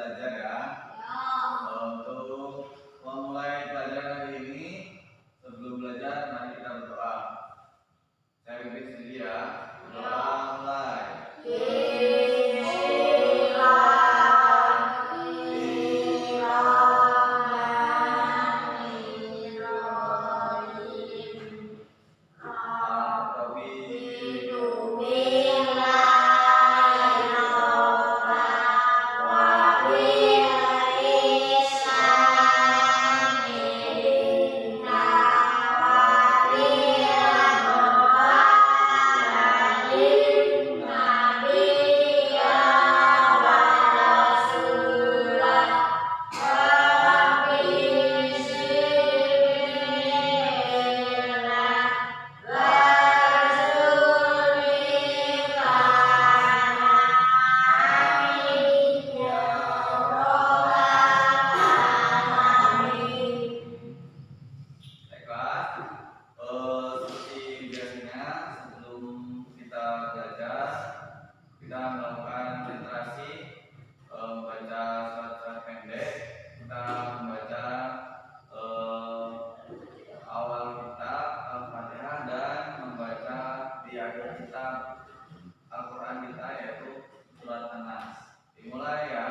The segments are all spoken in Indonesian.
belajar ya. Untuk memulai pelajaran hari ini, sebelum belajar mari kita berdoa. Saya pimpin sendiri ya. Doa mulai. Al-Quran kita yaitu surat An-Nas. Dimulai ya.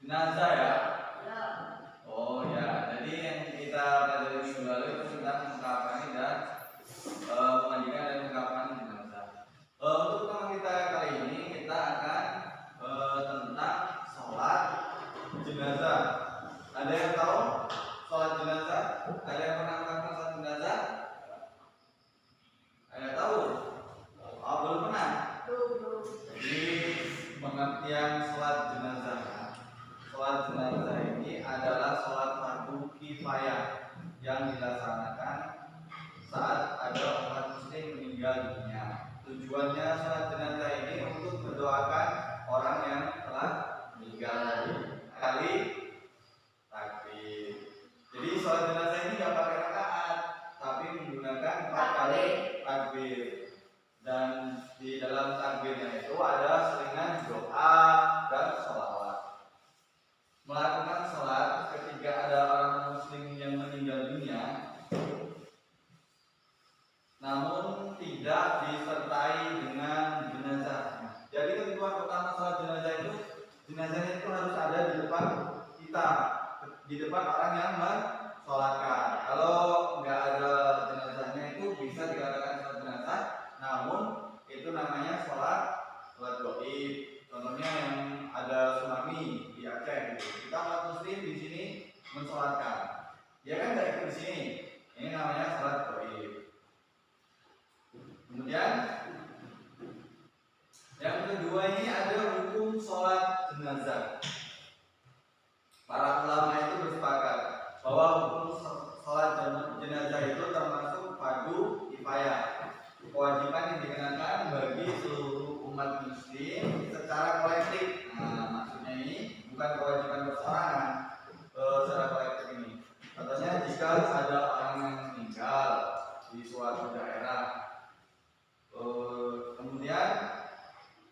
Jenazah ya? Oh ya, jadi yang kita pelajari minggu lalu itu tentang mengkafani dan memandikan dan mengkafani jenazah. Untuk tema kita kali ini kita akan tentang sholat jenazah. Ada yang tahu sholat jenazah? Ada yang pernah melakukan sholat jenazah? Ada tahu? Oh, belum pernah. Jadi pengertian sholat jenazah. Sholat jenazah ini adalah sholat fardu kifayah yang dilaksanakan saat ada umat muslim meninggal dunia. Tujuannya sholat jenazah ini untuk mendoakan orang yang telah meninggal kali takbir. itu harus ada di depan kita, di depan orang yang mensolatkan. Kalau nggak ada jenazahnya itu bisa dikatakan sholat jenazah, namun itu namanya sholat gaib. Contohnya yang ada tsunami di Aceh, gitu. Kita umat muslim di sini mensolatkan, dia kan nggak ikut di sini, ini namanya sholat gaib. Kemudian yang kedua ini ada hukum sholat jenazah. Para ulama itu bersepakat bahwa hukum sholat jenazah itu termasuk fardu kifayah, kewajiban yang dikenakan bagi seluruh umat muslim secara kolektif. Nah, maksudnya ini bukan kewajiban perseorangan secara kolektif ini. Contohnya jika ada orang yang meninggal di suatu daerah, kemudian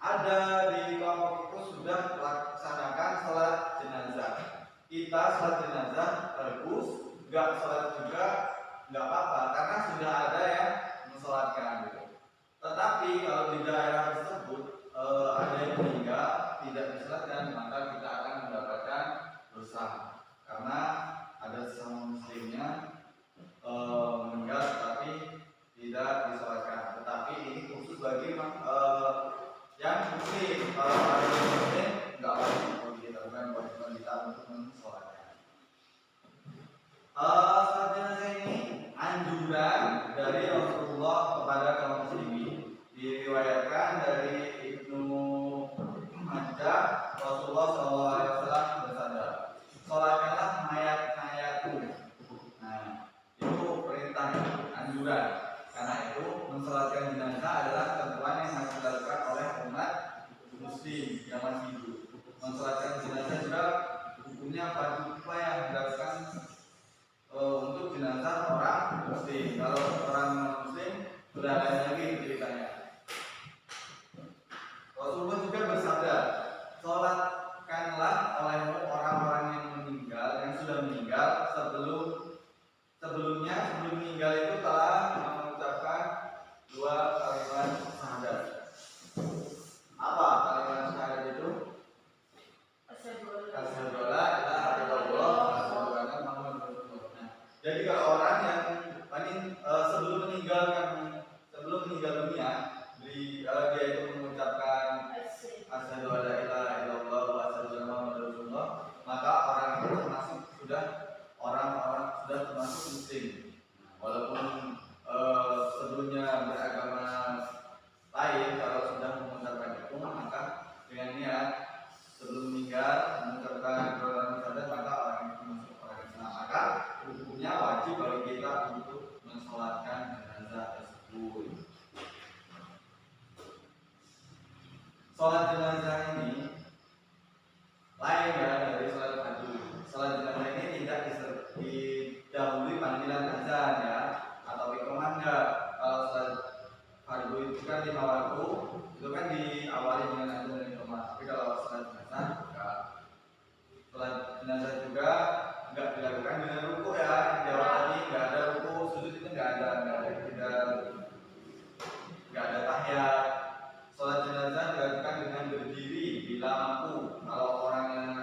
ada di kelompok itu sudah melaksanakan sholat jenazah, kita sholat jenazah bagus, nggak sholat juga nggak apa-apa karena sudah ada yang mensolatkan gitu. Tetapi kalau di daerah tersebut ada yang meninggal tidak disolatkan, maka kita akan mendapatkan dosa karena ada sesama muslimnya meninggal tetapi tidak disolatkan. Tetapi ini khusus bagi yang muslim. Kalau ada yang muslim nggak wajib kita, bukan kewajiban kita untuk mensolatkan. Sholat jenazah ini anjuran dari Rasulullah kepada kaum muslimin. Diriwayatkan dari Ibnu Majah, Rasulullah SAW bersabda, "Sholatkanlah mayat-mayatku." Nah, itu perintahnya, anjuran. Karena itu mensolatkan jenazah adalah ketentuan yang harus dilakukan oleh umat muslim yang masih hidup. Mensolatkan jenazah juga hukumnya fardu kifayah dilakukan untuk jenazah orang muslim. Kalau orang muslim sudah lain lagi ceritanya. Rasulullah juga bersabda, "Sholatkanlah olehmu orang-orang yang meninggal, yang sudah meninggal sebelum meninggal itu telah mengucapkan dua kalimat syahadat." Apa kalimat syahadat itu? Asyhadu an la ilaha illallah wa asyhadu anna Muhammadar Rasulullah. Jadi kalau orang yang sebelum meninggal dunia, dia itu mengucapkan asyhadu an la ilaha illallah wa asyhadu anna Muhammadar Rasulullah, maka orang itu sudah termasuk muslim. Walaupun sebelumnya beragama lain, kalau sudah mengucapkan itu, maka dengan niat sebelum meninggal mengucapkan kedua syahadat, maka orang itu masuk orang Islam. Maka hukumnya wajib bagi kita untuk mensolatkan jenazah tersebut. Sholat jenazah ini lain ya dari sholat fardu. Sholat jenazah ini tidak didahului panggilan azan ya atau iqamah enggak. Kalau sholat fardu itu kan 5 waktu, itu kan diawali dengan azan dan iqamah. Tapi kalau sholat jenazah enggak. Sholat jenazah juga enggak dilakukan dengan ruku ya. Jawab tadi enggak ada ruku, sujud itu enggak ada tahiyat. Sholat jenazah dilakukan dengan berdiri bila mampu. Kalau orang yang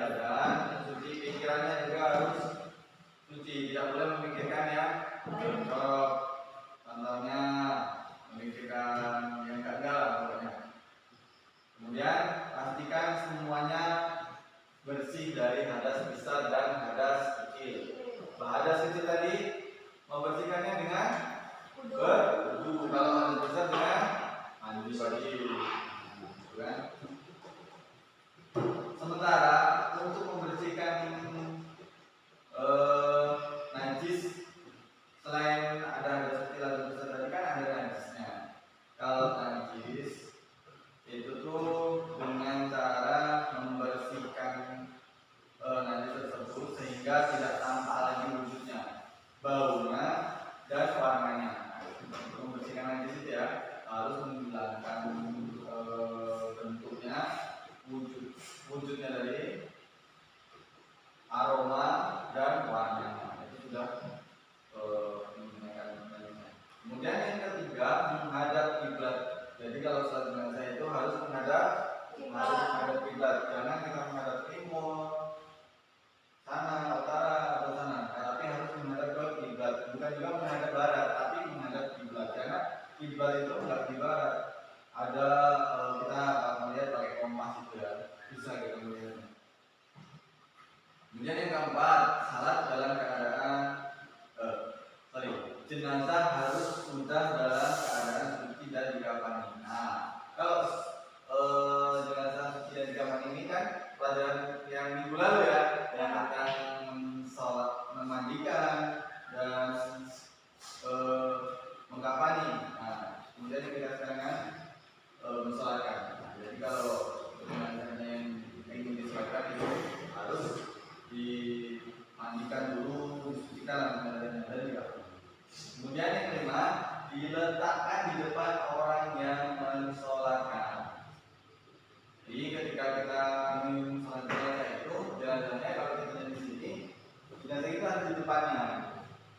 badan, mencuci pikirannya juga harus suci, tidak boleh memikirkan yang jorok. Contohnya memikirkan yang enggak lah pokoknya. Kemudian pastikan semuanya bersih dari hadas besar dan hadas kecil. Hadas kecil tadi membersihkannya dengan berwudu. Kalau hadas besar dengan mandi wajib. Kan? Sementara untuk membersihkan najis, selain ada hadas kecil atau besar tadi kan ada najisnya. Kalau najis itu tuh dengan cara membersihkan najis tersebut sehingga tidak tampak lagi wujudnya, baunya dan warnanya. Membersihkan najis itu ya harus menghilangkan bentuknya, wujudnya dari aroma dan warnanya. Itu sudah menggunakan najisnya. Kemudian yang ketiga, menghadap kiblat. Jadi kalau salat jenazah itu harus menghadap kiblat. Jangan kita menghadap timur, sana, utara atau sana. Tapi harus menghadap ke kiblat. Bukan juga menghadap barat, tapi menghadap kiblat. Karena kiblat itu enggak di barat. Ada kita melihat pakai kompas itu ya, bisa kita melihatnya. Kemudian yang keempat, salat dalam keadaan jenazah harus sudah dalam keadaan suci dan dikafani. Nah, kalau jenazah suci dan dikafani ini kan pelajaran yang minggu lalu ya, yang akan sholat, memandikan dan mengkafani. Nah, kemudian kita sekarang mensolatkan. Nah, jadi kalau jenazahnya yang ingin disolatkan itu harus dimandikan dulu, disucikan dan dikafani. Kemudian yang kelima, diletakkan di depan orang yang mensolatkan. Jadi ketika kita ingin sholat jenazah itu, jenazahnya kalau kita di sini, jenazah itu harus di depannya.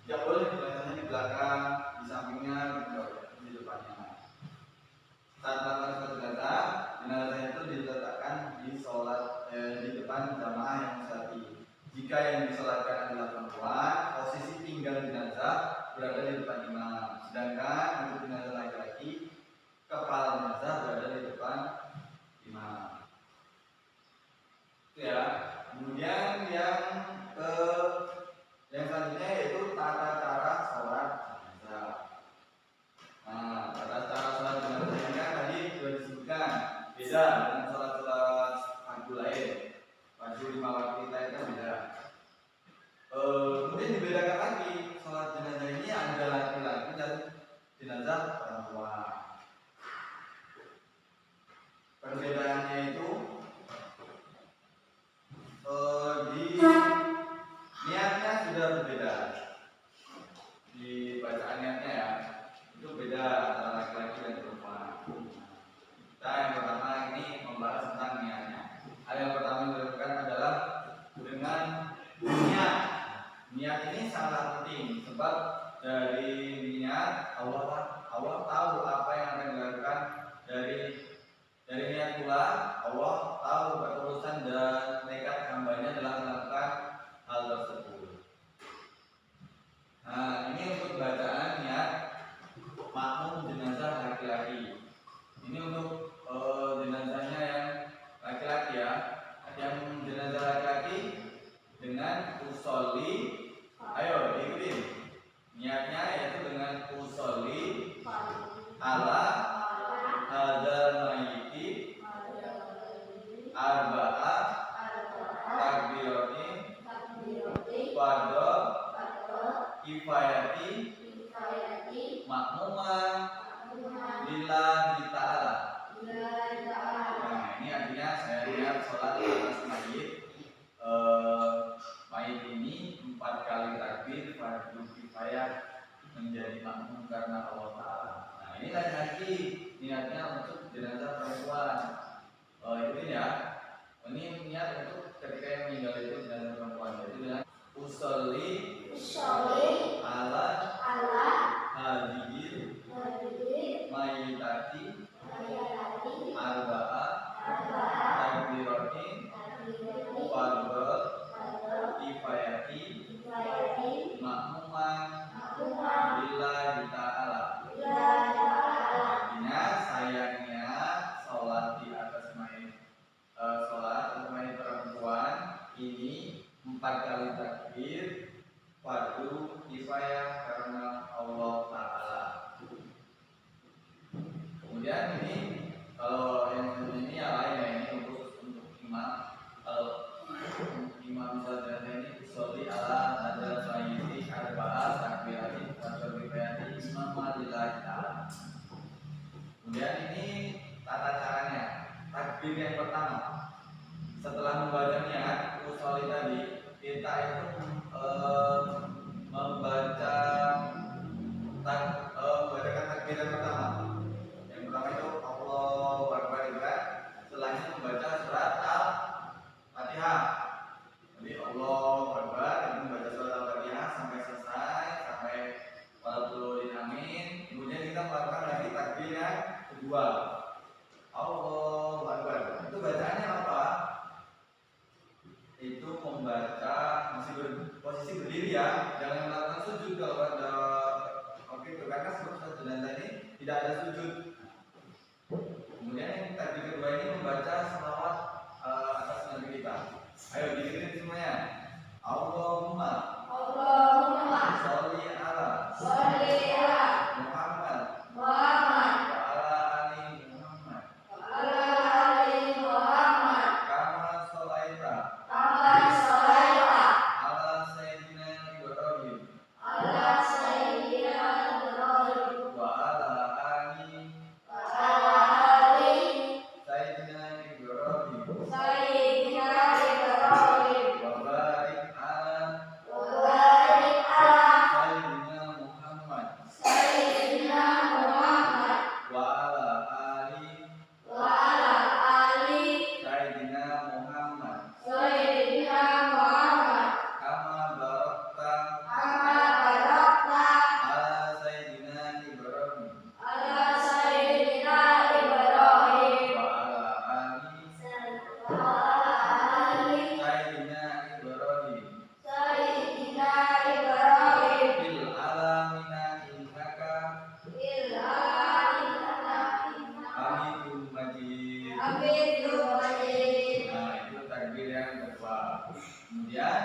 Tidak boleh jenazahnya di belakang, di sampingnya, di depannya. Saat melakukan sholat jenazah, jenazah itu diletakkan di depan jamaah yang mensholati. Jika yang disolatkan adalah perempuan, posisi pinggang jenazah berada di depan imam. Sedangkan untuk jenazah laki-laki, kepala jenazah berada di depan imam. Itu ya. Kemudian yang selanjutnya yaitu tata cara sholat jenazah. Nah, tata cara sholat jenazah ini kan tadi sudah disebutkan beda dengan sholat fardu lain. Fardu 5 waktu kita itu beda. Kemudian dibedakan lagi sholat jenazah ini ada laki-laki dan jenazah perempuan. Perbedaannya itu di niatnya sudah berbeda. Di bacaan niatnya ya itu beda antara laki-laki dan perempuan. Kita yang pertama ini membahas tentang niatnya. Hal yang pertama yang dilakukan adalah dengan niat. Niat ini sangat penting sebab dari niat Allah tahu apa yang akan dilakukan dari niat pula Allah tahu ketulusan dan tekad hambanya dalam melakukan hal tersebut. Nah, ini untuk bacaan niat makmum jenazah laki-laki. Ini untuk jenazahnya yang laki-laki ya. Yang jenazah laki-laki dengan usolli, ayo diikutin. Niatnya yaitu dengan usolli ala hadzal mayyiti arba'a takbiratin fardhu kifayati makmuman lillahi ta'ala. Nah, ini artinya saya lihat sholat atas mayit. Mayit ini 4 kali takbir fardu kifayah menjadi makmum karena Allah Ta'ala. Nah, ini lagi niatnya untuk jenazah perempuan. Itu ya. Ini niat untuk ketika yang meninggal itu jenazah perempuan. Jadi dengan usolli ala hadhil mayyitati arba'a takbiratin fardu ini 4 kali takbir fardu kifayah karena Allah Ta'ala. Kemudian ini kalau yang ini ya lain ya, ini khusus untuk imam. Kalau imam misalnya ini sholli ala hadzal sayyidi arba'ah takbiratin fardu kifayah imam lillahi ta'ala. Kemudian ini tata caranya. Takbir yang pertama, setelah membaca niat usolli tadi, kita itu membaca membacakan takbir yang pertama. Yang pertama itu Allahu Akbar kan. Setelahnya membaca surat Al-Fatihah. Jadi Allahu Akbar, itu membaca surat Al-Fatihah sampai selesai, sampai waladzolin amin. Kemudian kita melakukan lagi takbir yang kedua. Allahu Akbar. Itu bacaannya apa? Itu membaca masih posisi berdiri ya, jangan melakukan sujud kalau ada karena sebab dan tadi tidak ada sujud. Kemudian yang takbir kedua ini membaca selawat atas nabi kita. Ayo dikirim semuanya. Allahumma sholli ala Muhammad wa ala ali Muhammad kama sholaita ala sayyidina Ibrahim wa ala ali sayyidina Ibrahim wa barik ala sayyidina Muhammad wa ala ali sayyidina Muhammad kama barakta ala sayyidina Ibrahim wa ala ali sayyidina Ibrahim fil alamina innaka hamidum majid. Nah, itu takbir yang kedua. Kemudian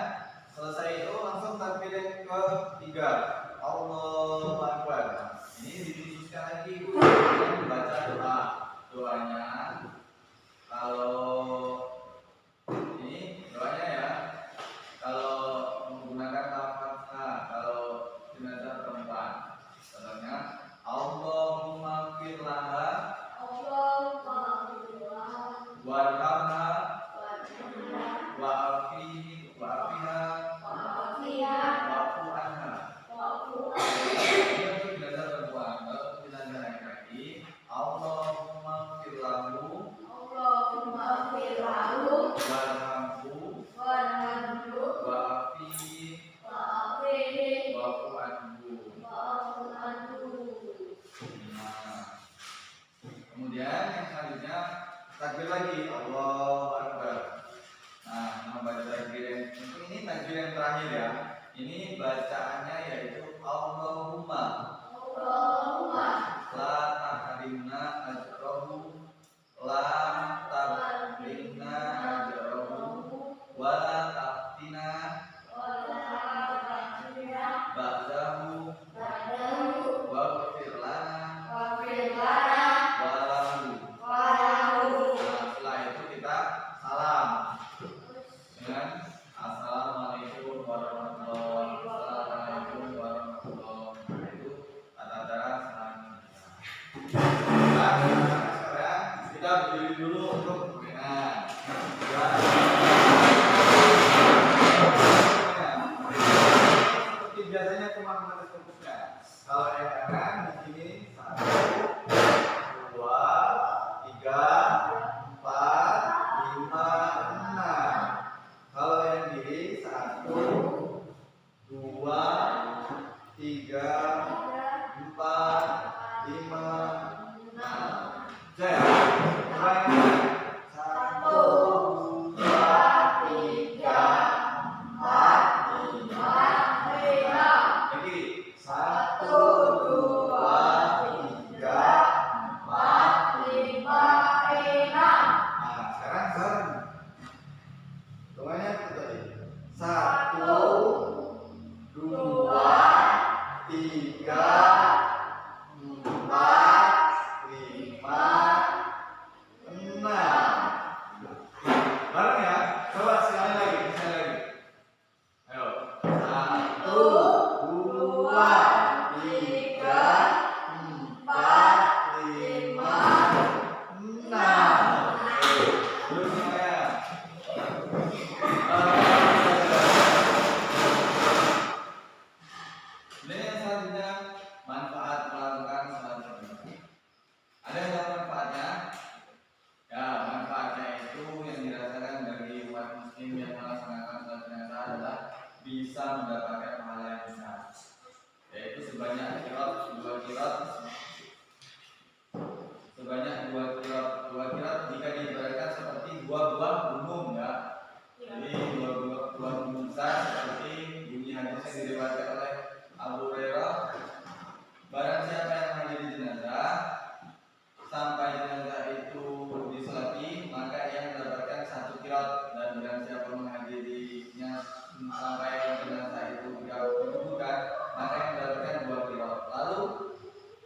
selesai itu langsung takbir yang ketiga. Allahu Akbar. Ini dikhususkan lagi untuk membaca doa. Doanya kalau ini doanya ya, kalau menggunakan al-Fatihah, kalau jenazah perempuan, contohnya Allahumma fir laha warhamha wa'afiha wa'fu anha. Ini untuk jenazah perempuan. Kalau jenazah laki-laki, Allahumma fir lahu warhamhu wa'afihi wa'fu anhu. Nah, kemudian yang selanjutnya takbir lagi Allahu Akbar. Nah, membaca takbir yang ini takbir yang terakhir ya. Ini bacaannya yaitu Allahumma la tahrimna ajrahu la tahrimna ajrahu wa la taftina ba'dahu waghfir lana walahu. Setelah itu kita salam dengan assalamualaikum warahmatullahi wabarakatuh. Itu tata cara salam. 1, 2, 3, 4, 5, 6. Bareng ya? Coba sekali lagi, Ayo. 1, 2, 3, 4, 5, 6. Belum semuanya. Ini yang selanjutnya manfaat melakukan sholat berjamaah. Ada yang tahu manfaatnya? Ya, manfaatnya itu yang dirasakan dari umat muslim yang melaksanakan sholat jenazah adalah bisa mendapatkan pahala yang besar, yaitu sebanyak 2 qiraat. Sebanyak 2 qiraat. 2 qiraat jika diibaratkan seperti 2 buah gunung ya. Jadi 2 buah gunung besar seperti bunyi hadis yang diriwayatkan oleh Abu Hurairah. Barang siapa yang menghadiri jenazah sampai jenazah itu disolati, maka ia mendapatkan 1 qiraat, dan barang siapa menghadirinya sampai jenazah itu dikuburkan, maka ia mendapatkan 2 qiraat. Lalu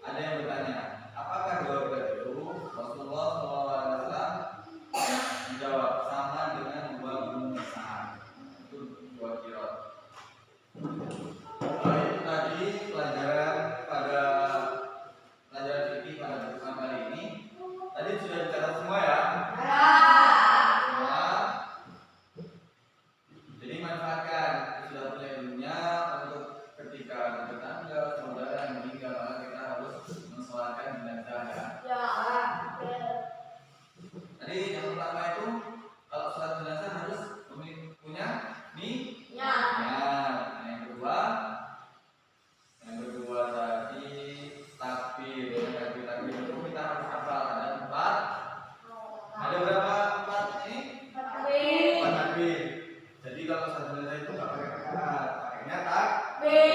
ada yang bertanya, apakah 2 qiraat itu? Rasulullah SAW menjawab, sama dengan 2 gunung besar. Itu 2 qiraat. Itu tadi pelajaran pada pelajaran fikih pada pertemuan kali ini. Tadi sudah dicatat semua ya? Semua. Jadi manfaatkan, sudah punya ilmunya untuk ketika bertetangga, saudara yang meninggal, maka kita harus mensolatkan jenazah ya. Tadi yang pertama itu kalau sholat jenazah harus punya niat. Yang kedua tadi takbir. Takbir itu kita harus hafal, ada 4. Ada berapa 4 ini? 4 takbir. Jadi kalau sholat jenazah itu nggak pakai rakaat, pakainya takbir.